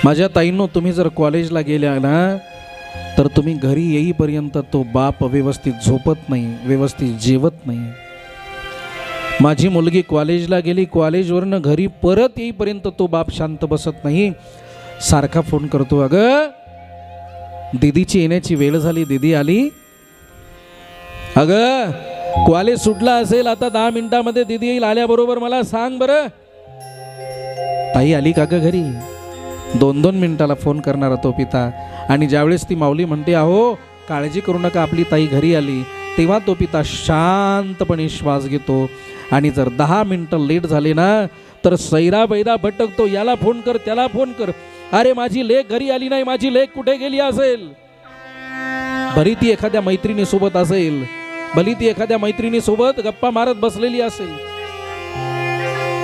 माझ्या ताईंनो, तुम्ही जर कॉलेजला गेल्या ना तर तुम्ही घरी येईपर्यंत तो बाप व्यवस्थित झोपत नाही, व्यवस्थित जेवत नाही. माझी मुलगी कॉलेजला गेली, कॉलेजवरनं घरी परत येईपर्यंत तो बाप शांत बसत नाही, सारखा फोन करतो. अगं दीदीची येण्याची वेळ झाली, दीदी आली. अगं कॉलेज सुटला असेल, आता 10 मिनिटामध्ये दीदी येईल, आल्याबरोबर मला सांग बरं. ताई आली का ग घरी? 2-2 मिनिटाला फोन करणारा तो पिता. आणि ज्यावेळेस ती माऊली म्हणते अहो काळजी करू नका आपली ताई घरी आली, तेव्हा तो पिता शांतपणे श्वास घेतो. आणि जर 10 मिनिटं लेट झाले ना तर सैरा बैरा भटकतो, याला फोन कर त्याला फोन कर. अरे माझी लेक घरी आली नाही, माझी लेक कुठे गेली असेल? भली ती एखाद्या मैत्रिणी सोबत असेल, भली ती एखाद्या मैत्रिणी सोबत गप्पा मारत बसलेली असेल,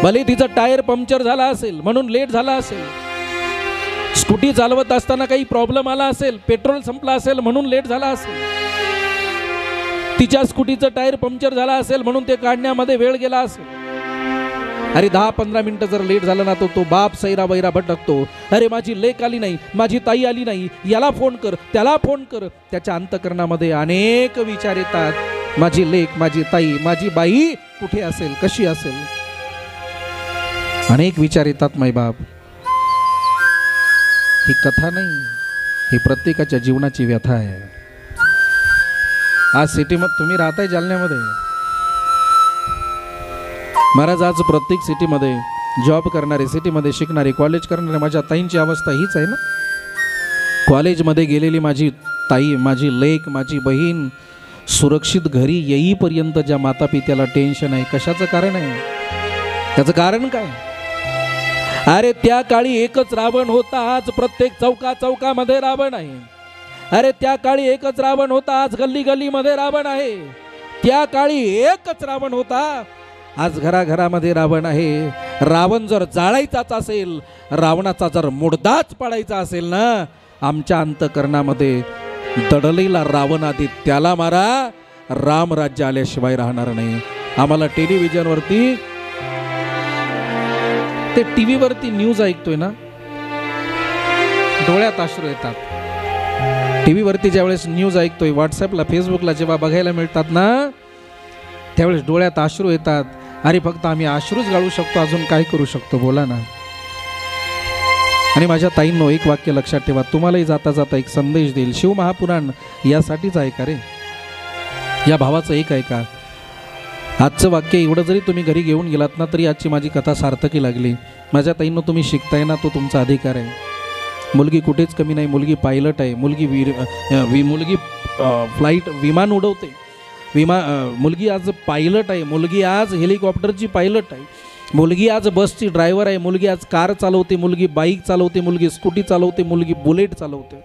भले तिचा टायर पंक्चर झाला असेल म्हणून लेट झाला असेल, स्कूटी चालवत असताना काही प्रॉब्लेम आला असेल, पेट्रोल संपला असेल म्हणून लेट झाला असेल, तिच्या स्कूटीचं टायर पंक्चर झाला असेल म्हणून ते काढण्यामध्ये वेळ गेला असेल. अरे 10-15 मिनिटं जर लेट झालं ना तो बाप सैरा बैरा भटकतो. अरे माझी लेक आली नाही, माझी ताई आली नाही, याला फोन कर त्याला फोन कर. त्याच्या अंतःकरणामध्ये अनेक विचार येतात. माझी लेक, माझी ताई, माझी बाई कुठे असेल, कशी असेल, अनेक विचार येतात. मायबाप, ही कथा नाही, ही प्रत्येकाच्या जीवनाची व्यथा आहे. आज सिटीमध्ये तुम्ही राहताय, जालन्यामध्ये. महाराज आज प्रत्येक सिटीमध्ये जॉब करणारे, सिटीमध्ये शिकणारे, कॉलेज करणारे माझ्या ताईंची अवस्था हीच आहे ना. कॉलेजमध्ये गेलेली माझी ताई, माझी लेक, माझी बहीण सुरक्षित घरी येईपर्यंत ज्या माता पित्याला टेन्शन आहे, कशाचं कारण आहे? त्याचं कारण काय? अरे त्या काळी एकच रावण होता, आज प्रत्येक चौकामध्ये रावण आहे. अरे त्या काळी एकच रावण होता, आज गल्ली गल्लीमध्ये रावण आहे. त्या काळी एकच रावण होता, आज घराघरामध्ये रावण आहे. रावण जर जाळायचाच असेल, रावणाचा जर मुडदाच पाडायचा असेल ना, आमच्या अंतःकरणामध्ये दडलेला रावण आधी त्याला मारा, राम राज्य आल्याशिवाय राहणार नाही. आम्हाला टेलिव्हिजनवरती, ते टीव्हीवरती न्यूज ऐकतोय ना, डोळ्यात अश्रू येतात. टीव्हीवरती ज्यावेळेस न्यूज ऐकतोय, व्हॉट्सअपला, फेसबुकला जेव्हा बघायला मिळतात ना, त्यावेळेस डोळ्यात अश्रू येतात. अरे फक्त आम्ही अश्रूच गाळू शकतो, अजून काय करू शकतो, बोला ना. आणि माझ्या ताईंनो, एक वाक्य लक्षात ठेवा, तुम्हालाही जाता जाता एक संदेश देईल. शिवमहापुराण यासाठीच ऐका रे, या भावाचं एक ऐका. आजचं वाक्य एवढं जरी तुम्ही घरी घेऊन गेलात ना तरी आजची माझी कथा सार्थकी लागली. माझ्या ताईंनो, तुम्ही शिकताय ना, तो तुमचा अधिकार आहे. मुलगी कुठेच कमी नाही, मुलगी पायलट आहे, मुलगी मुलगी फ्लाईट विमान उडवते, मुलगी आज पायलट आहे, मुलगी आज हेलिकॉप्टरची पायलट आहे, मुलगी आज बसची ड्रायव्हर आहे, मुलगी आज कार चालवते, मुलगी बाईक चालवते, मुलगी स्कूटी चालवते, मुलगी बुलेट चालवते.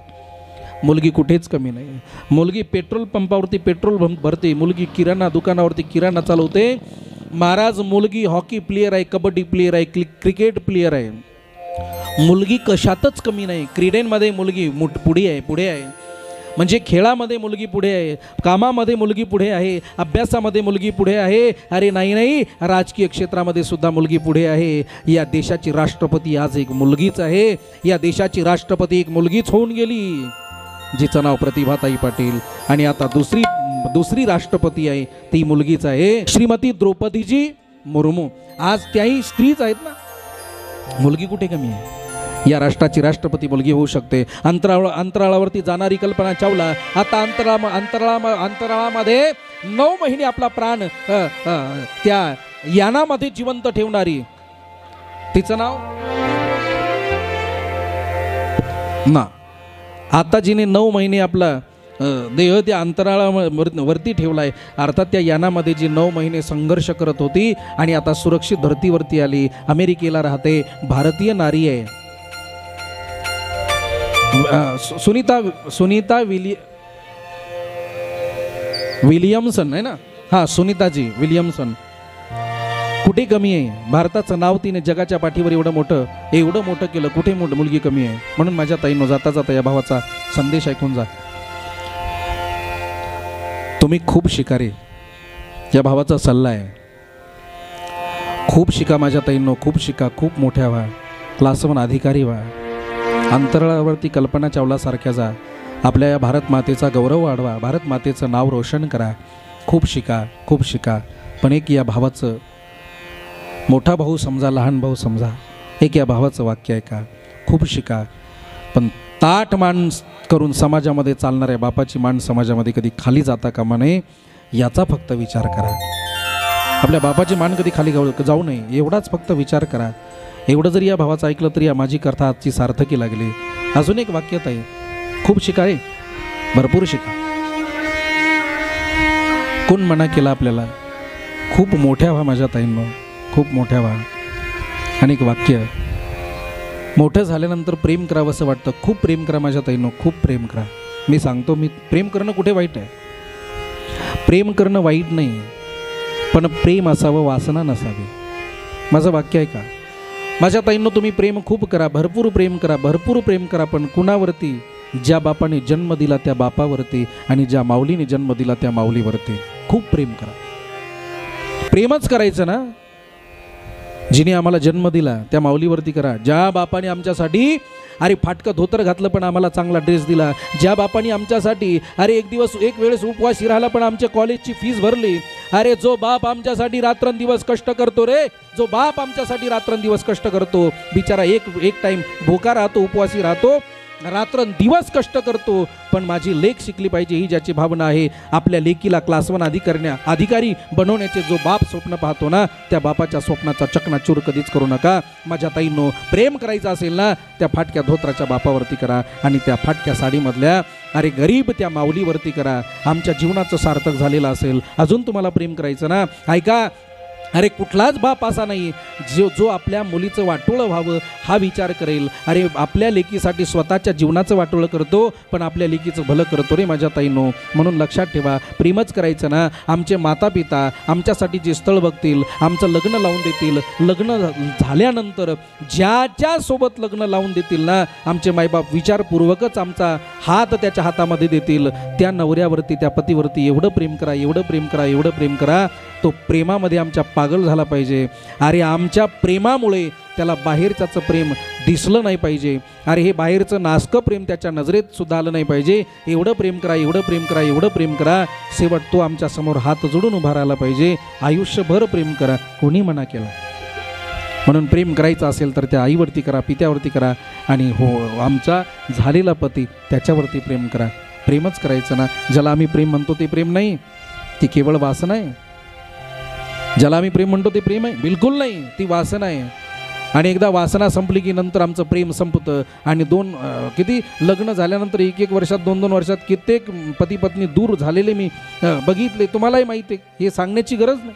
मुलगी कुठेच कमी नाही. मुलगी पेट्रोल पंपावरती पेट्रोल भरते, मुलगी किराणा दुकानावरती किराणा चालवते. महाराज, मुलगी हॉकी प्लेयर आहे, कबड्डी प्लेयर आहे, क्रिकेट प्लेयर आहे. मुलगी कशातच कमी नाही. क्रीडेमध्ये मुलगी पुढे आहे. म्हणजे खेळामध्ये मुलगी पुढे आहे, कामामध्ये मुलगी पुढे आहे, अभ्यासामध्ये मुलगी पुढे आहे. अरे नाही, राजकीय क्षेत्रामध्ये सुद्धा मुलगी पुढे आहे. या देशाची राष्ट्रपती आज एक मुलगीच आहे. या देशाची राष्ट्रपती एक मुलगीच होऊन गेली, जिचं नाव प्रतिभाताई पाटील. आणि आता दुसरी राष्ट्रपती आहे, ती मुलगीच आहे, श्रीमती द्रौपदीजी मुर्मू. आज त्याही स्त्रीच आहेत ना. मुलगी कुठे कमी आहे? या राष्ट्राची राष्ट्रपती मुलगी होऊ शकते. अंतराळावरती जाणारी कल्पना चावला आता अंतराळामध्ये 9 महिने आपला प्राण त्या यानामध्ये जिवंत ठेवणारी, तिचं नाव ना. आता जिने 9 महिने आपला देह त्या अंतराळावरती ठेवलाय, अर्थात त्या यानामध्ये जी 9 महिने संघर्ष करत होती आणि आता सुरक्षित धर्तीवरती आली, अमेरिकेला राहते, भारतीय नारी आहे. सुनीता विलियमसन आहे ना, हा, सुनीताजी विलियमसन. कुठे कमी आहे? भारताचं नाव तिने जगाच्या पाठीवर एवढं मोठं केलं, कुठे मुलगी कमी आहे? म्हणून माझ्या ताईंनो, जाता जाता या भावाचा संदेश ऐकून जा. तुम्ही खूप शिका रे, या भावाचा सल्ला आहे. खूप शिका माझ्या ताईंनो, खूप शिका, खूप मोठ्या व्हा, क्लास 1 अधिकारी व्हा. अंतराळावरती कल्पना चावलासारख्या जा, आपल्या या भारत मातेचा गौरव वाढवा, भारत मातेचं नाव रोशन करा. खूप शिका, खूप शिका. पण एक या भावाचं, मोठा भाऊ समजा, लहान भाऊ समजा, एक या भावाचं वाक्य आहे का, खूप शिका पण ताट मान करून समाजामध्ये चालणाऱ्या बापाची मान समाजामध्ये कधी खाली जाता कामा नये, याचा फक्त विचार करा. आपल्या बापाची मान कधी खाली जाऊ नये एवढाच फक्त विचार करा. एवढं जरी या भावाचं ऐकलं तरी या माझी कथा आजची सार्थकी लागली. अजून एक वाक्यात आहे, खूप शिका रे, भरपूर शिका. कोण मना केला आपल्याला, खूप मोठ्या व्हा माझ्या ताईंनो, खूप मोठ्या व्हा. आणि एक वाक्य, मोठं झाल्यानंतर प्रेम करावं असं वाटतं. खूप प्रेम करा माझ्या ताईंनो, खूप प्रेम करा. मी सांगतो, मी प्रेम करणं कुठे वाईट आहे? प्रेम करणं वाईट नाही, पण प्रेम असावं, वासना नसावी. माझं वाक्य आहे का माझ्या ताईंनो? तुम्ही प्रेम खूप करा, भरपूर प्रेम करा, भरपूर प्रेम करा, पण कुणावरती? ज्या बापाने जन्म दिला त्या बापावरती आणि ज्या माऊलीने जन्म दिला त्या माऊलीवरती खूप प्रेम करा. प्रेमच करायचं ना, जिने आम्हाला जन्म दिला त्या माऊलीवरती करा. ज्या बापाने आमच्यासाठी अरे फाटकं धोतर घातलं पण आम्हाला चांगला ड्रेस दिला, ज्या बापाने आमच्यासाठी अरे एक वेळेस उपवासी राहिला पण आमच्या कॉलेजची फीस भरली, अरे जो बाप आमच्यासाठी रात्रंदिवस कष्ट करतो रे, जो बाप आमच्यासाठी रात्रंदिवस कष्ट करतो, बिचारा एक टाईम भोका राहतो, उपवासी राहतो, रात्रंदिवस कष्ट करतो, पण माझी लेक शिकली पाहिजे ही ज्याची भावना आहे, आपल्या लेकीला क्लास 1 अधिकारी बनवण्याचे जो बाप स्वप्न पाहतो ना, त्या बापाच्या स्वप्नाचा चकनाचूर कधीच करू नका. माझ्या ताईंनो, प्रेम करायचं असेल ना, त्या फाटक्या धोत्राच्या बापावरती करा आणि त्या फाटक्या साडीमधल्या अरे गरीब त्या माऊलीवरती करा. आमच्या जीवनाचं सार्थक झालेलं असेल. अजून तुम्हाला प्रेम करायचं ना, ऐका, अरे कुठलाच बाप असा नाही जो आपल्या मुलीचं वाटोळं व्हावं हा विचार करेल. अरे आपल्या लेकीसाठी स्वतःच्या जीवनाचं वाटोळं करतो, पण आपल्या लेकीचं भलं करतो रे माझ्या ताईंनो. म्हणून लक्षात ठेवा, प्रेमच करायचं ना. आमचे माता पिता आमच्यासाठी जे स्थळ बघतील, आमचं लग्न लावून देतील, लग्न झाल्यानंतर ज्याच्यासोबत लग्न लावून देतील ना, आमचे मायबाप विचारपूर्वकच आमचा हात त्याच्या हातामध्ये देतील. त्या नवऱ्यावरती, त्या पतीवरती एवढं प्रेम करा, एवढं प्रेम करा, एवढं प्रेम करा, तो प्रेमामध्ये आमच्या पागल झाला पाहिजे. अरे आमच्या प्रेमामुळे त्याला बाहेरच्याचं प्रेम दिसलं नाही पाहिजे. अरे हे बाहेरचं नासकं प्रेम त्याच्या नजरेत सुद्धा आलं नाही पाहिजे. एवढं प्रेम करा, एवढं प्रेम करा, एवढं प्रेम करा, शेवट तो आमच्या समोर हात जोडून उभा राहिला पाहिजे. आयुष्यभर प्रेम करा, कोणी मना केला? म्हणून प्रेम करायचं असेल तर त्या आईवरती करा, पित्यावरती करा, आणि हो आमचा झालेला पती त्याच्यावरती प्रेम करा. प्रेमच करायचं ना. ज्याला आम्ही प्रेम म्हणतो ते प्रेम नाही, ती केवळ वासना आहे. ज्याला आम्ही प्रेम म्हणतो ते प्रेम आहे? बिलकुल नाही, ती वासना आहे. आणि एकदा वासना संपली की नंतर आमचं प्रेम संपतं. आणि किती लग्न झाल्यानंतर 1 वर्षात 2 वर्षात कित्येक पती पत्नी दूर झालेले मी बघितले. तुम्हालाही माहिती आहे, हे सांगण्याची गरज नाही.